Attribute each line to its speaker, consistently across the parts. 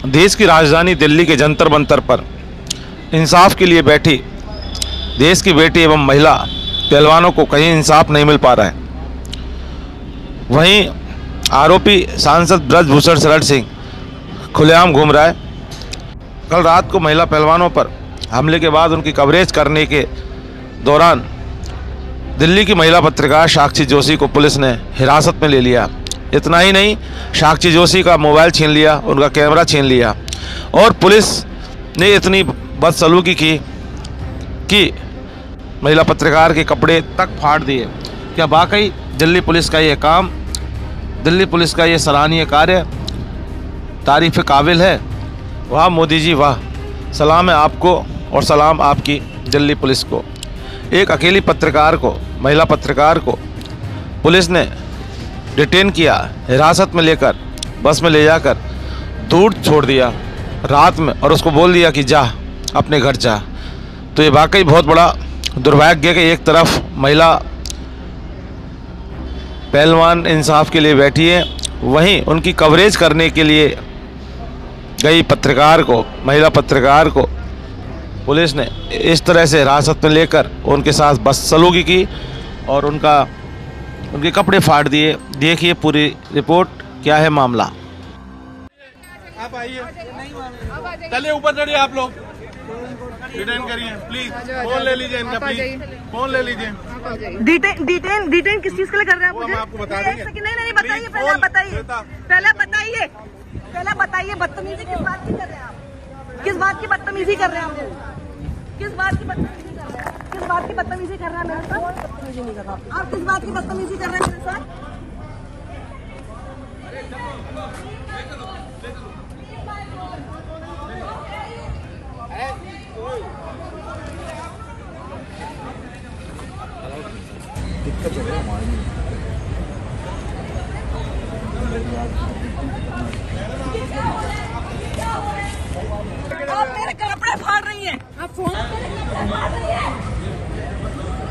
Speaker 1: देश की राजधानी दिल्ली के जंतर मंतर पर इंसाफ के लिए बैठी देश की बेटी एवं महिला पहलवानों को कहीं इंसाफ नहीं मिल पा रहा है। वहीं आरोपी सांसद ब्रजभूषण शरण सिंह खुलेआम घूम रहा है। कल रात को महिला पहलवानों पर हमले के बाद उनकी कवरेज करने के दौरान दिल्ली की महिला पत्रकार साक्षी जोशी को पुलिस ने हिरासत में ले लिया। इतना ही नहीं, साक्षी जोशी का मोबाइल छीन लिया, उनका कैमरा छीन लिया और पुलिस ने इतनी बदसलूकी की कि महिला पत्रकार के कपड़े तक फाड़ दिए। क्या वाकई दिल्ली पुलिस का ये काम, दिल्ली पुलिस का ये सराहनीय कार्य तारीफ़ काबिल है? वाह मोदी जी वाह, सलाम है आपको और सलाम आपकी दिल्ली पुलिस को। एक अकेली पत्रकार को, महिला पत्रकार को पुलिस ने डिटेन किया, हिरासत में लेकर बस में ले जाकर दूर छोड़ दिया रात में और उसको बोल दिया कि जा अपने घर जा। तो ये वाकई बहुत बड़ा दुर्भाग्य है कि एक तरफ महिला पहलवान इंसाफ के लिए बैठी है, वहीं उनकी कवरेज करने के लिए गई पत्रकार को, महिला पत्रकार को पुलिस ने इस तरह से हिरासत में लेकर उनके साथ बदसलूकी की और उनके कपड़े फाड़ दिए। देखिए पूरी रिपोर्ट, क्या है मामला।
Speaker 2: आप आइए, चलिए ऊपर चढ़िए, आप लोग डिटेन करिए प्लीज। फोन ले लीजिए इनका, प्लीज फोन ले लीजिए।
Speaker 3: डिटेन किस चीज के लिए कर रहे हैं?
Speaker 2: हम आपको बता देंगे।
Speaker 3: नहीं बताइए, पहले बताइए बदतमीजी किस बात की कर रहे हैं आप? किस बात की बदतमीजी कर रहे हैं आप? किस बात की बदतमीजी कर रहे हैं? किस बात की बदतमीजी कर रहे हैं मेरे साथ? बदतमीजी नहीं कर रहा आप। किस बात की बदतमीजी कर रहे हैं मेरे साथ?
Speaker 2: दिक्कत है हमारी।
Speaker 3: आप मेरे कपड़े फाड़ रही हैं। आप फोन फाड़ रही हैं।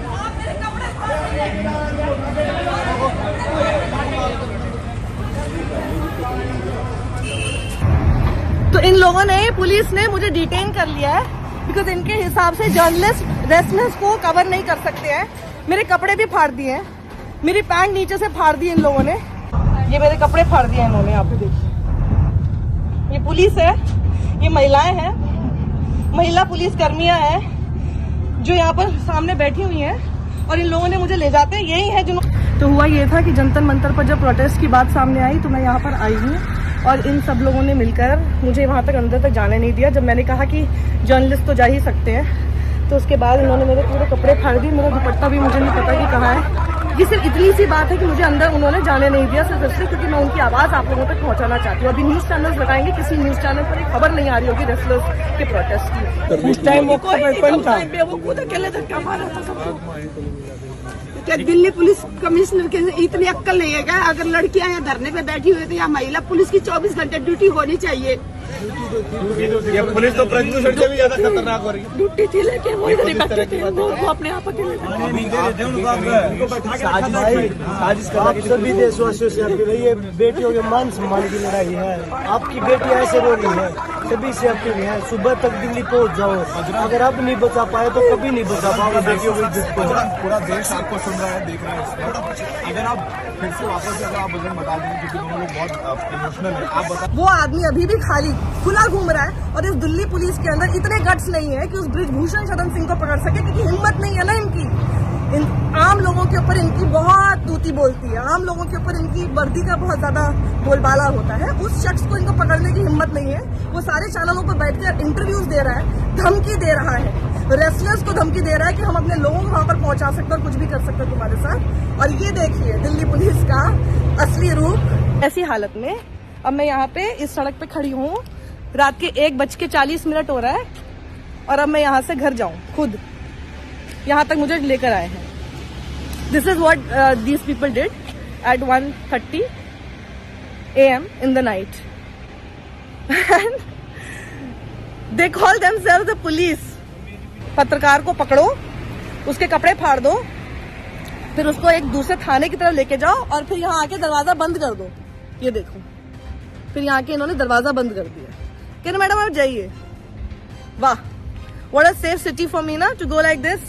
Speaker 3: आप मेरे कपड़े फाड़ रही हैं। तो इन लोगों ने, पुलिस ने मुझे डिटेन कर लिया है बिकॉज इनके हिसाब से जर्नलिस्ट रेस्टलेस को कवर नहीं कर सकते हैं। मेरे कपड़े भी फाड़ दिए हैं, मेरी पैंट नीचे से फाड़ दी इन लोगों ने। ये मेरे कपड़े फाड़ दिए इन्होंने, यहाँ पे देखिए। ये पुलिस है, ये महिलाएं हैं, महिला पुलिस कर्मियां हैं जो यहाँ पर सामने बैठी हुई हैं और इन लोगों ने मुझे ले जाते हैं। यही है जिन्होंने। तो हुआ ये था कि जंतर मंतर पर जब प्रोटेस्ट की बात सामने आई तो मैं यहाँ पर आई हूँ और इन सब लोगों ने मिलकर मुझे वहाँ तक अंदर तक जाने नहीं दिया। जब मैंने कहा कि जर्नलिस्ट तो जा ही सकते हैं तो उसके बाद इन्होंने मेरे पूरे कपड़े फाड़ दिए। मेरा दुपट्टा भी मुझे नहीं पता कि कहाँ है। ये सिर्फ इतनी सी बात है कि मुझे अंदर उन्होंने जाने नहीं दिया, सिर्फ इसलिए क्योंकि मैं उनकी आवाज़ आप लोगों तक पहुंचाना चाहती हूँ। अभी न्यूज़ चैनल्स लगाएंगे, किसी न्यूज़ चैनल पर एक खबर नहीं आ रही होगी रेस्लर्स के प्रोटेस्ट की। उस टाइम वो खुद अकेले धक्का मारा था सबको। क्या दिल्ली पुलिस कमिश्नर के इतनी अक्ल नहीं है क्या? अगर लड़कियां यहाँ धरने पे बैठी हुई थी या महिला पुलिस की 24 घंटे ड्यूटी होनी चाहिए।
Speaker 2: ये पुलिस तो ब्रजभूषण से भी ज्यादा खतरनाक हो रही है।
Speaker 3: ड्यूटी थी लेकिन वो इधर बैठे थे, वो अपने आप अकेले
Speaker 4: सभी देशवासियों से अपील है, ये बेटियों के मान सम्मान की लड़ाई है। आपकी बेटी ऐसे रो रही है, सभी से अपील है सुबह तक दिल्ली पहुंच जाओ। अगर अब नहीं बचा पाए तो कभी नहीं बचा पाओगे बेटियों की इज्जत को।
Speaker 2: पूरा देश आपको सुन रहा है, देख रहा है। अगर आप फिर से वापस अगर आप वजन बता देंगे क्योंकि दोनों लोग बहुत इमोशनल है, आप बता।
Speaker 3: वो आदमी अभी भी खाली खुला घूम रहा है और इस दिल्ली पुलिस के अंदर इतने गट्स नहीं है कि उस ब्रजभूषण शरण सिंह को पकड़ सके, क्योंकि हिम्मत नहीं है ना इनकी। आम लोगों के ऊपर इनकी बहुत तूती बोलती है, आम लोगों के ऊपर इनकी वर्दी का बहुत ज्यादा बोलबाला होता है। उस शख्स को इनको पकड़ने की हिम्मत नहीं है। वो सारे चैनलों पर बैठकर इंटरव्यूज दे रहा है, धमकी दे रहा है, रेसलर्स को धमकी दे रहा है कि हम अपने लोगों को वहां पर पहुंचा सकते और कुछ भी कर सकते तुम्हारे साथ। और ये देखिए दिल्ली पुलिस का असली रूप। ऐसी हालत में अब मैं यहाँ पे इस सड़क पे खड़ी हूँ, रात के 1:40 हो रहा है और अब मैं यहाँ से घर जाऊँ, खुद यहाँ तक मुझे लेकर आए हैं। This is what these people did at 1:30 AM in the night and they call themselves the police। पत्रकार को पकड़ो, उसके कपड़े फाड़ दो, फिर उसको एक दूसरे थाने की तरफ लेके जाओ और फिर यहाँ आके दरवाजा बंद कर दो। ये देखो, फिर यहाँ के इन्होंने दरवाजा बंद कर दिया। कह रहे मैडम आप जाइए। वाह, what a safe city for me ना टू गो लाइक दिस।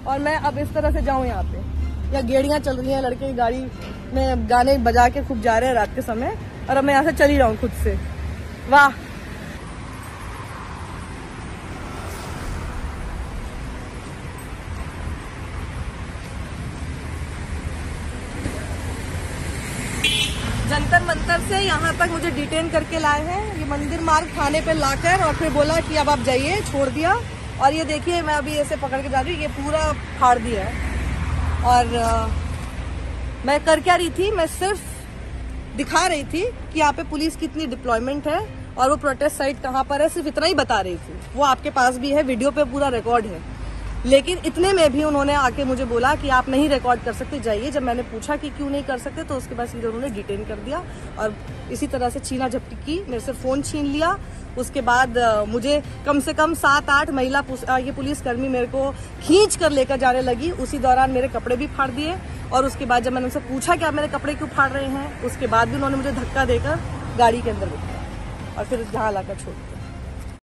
Speaker 3: और मैं अब इस तरह से जाऊं यहाँ पे, या गेड़ियां चल रही हैं, लड़के की गाड़ी में गाने बजा के खूब जा रहे हैं रात के समय, और अब मैं यहाँ से चली जाऊं खुद से। वाह, जंतर मंतर से यहाँ तक मुझे डिटेन करके लाए हैं, ये मंदिर मार्ग थाने पे लाकर, और फिर बोला कि अब आप जाइए, छोड़ दिया। और ये देखिए मैं अभी ऐसे पकड़ के जा रही हूँ, ये पूरा फाड़ दिया है। और मैं कर क्या रही थी, मैं सिर्फ दिखा रही थी कि यहाँ पे पुलिस की इतनी डिप्लॉयमेंट है और वो प्रोटेस्ट साइट कहाँ पर है, सिर्फ इतना ही बता रही थी। वो आपके पास भी है, वीडियो पे पूरा रिकॉर्ड है। लेकिन इतने में भी उन्होंने आके मुझे बोला कि आप नहीं रिकॉर्ड कर सकते, जाइए। जब मैंने पूछा कि क्यों नहीं कर सकते, तो उसके बाद सीधे उन्होंने डिटेन कर दिया और इसी तरह से छीना झपटी की, मेरे से फोन छीन लिया। उसके बाद मुझे कम से कम 7-8 महिला ये पुलिसकर्मी मेरे को खींच कर लेकर जाने लगी। उसी दौरान मेरे कपड़े भी फाड़ दिए, और उसके बाद जब मैंने उनसे पूछा कि आप मेरे कपड़े क्यों फाड़ रहे हैं, उसके बाद भी उन्होंने मुझे धक्का देकर गाड़ी के अंदर बिठाया और फिर यहाँ लाकर छोड़ दिया।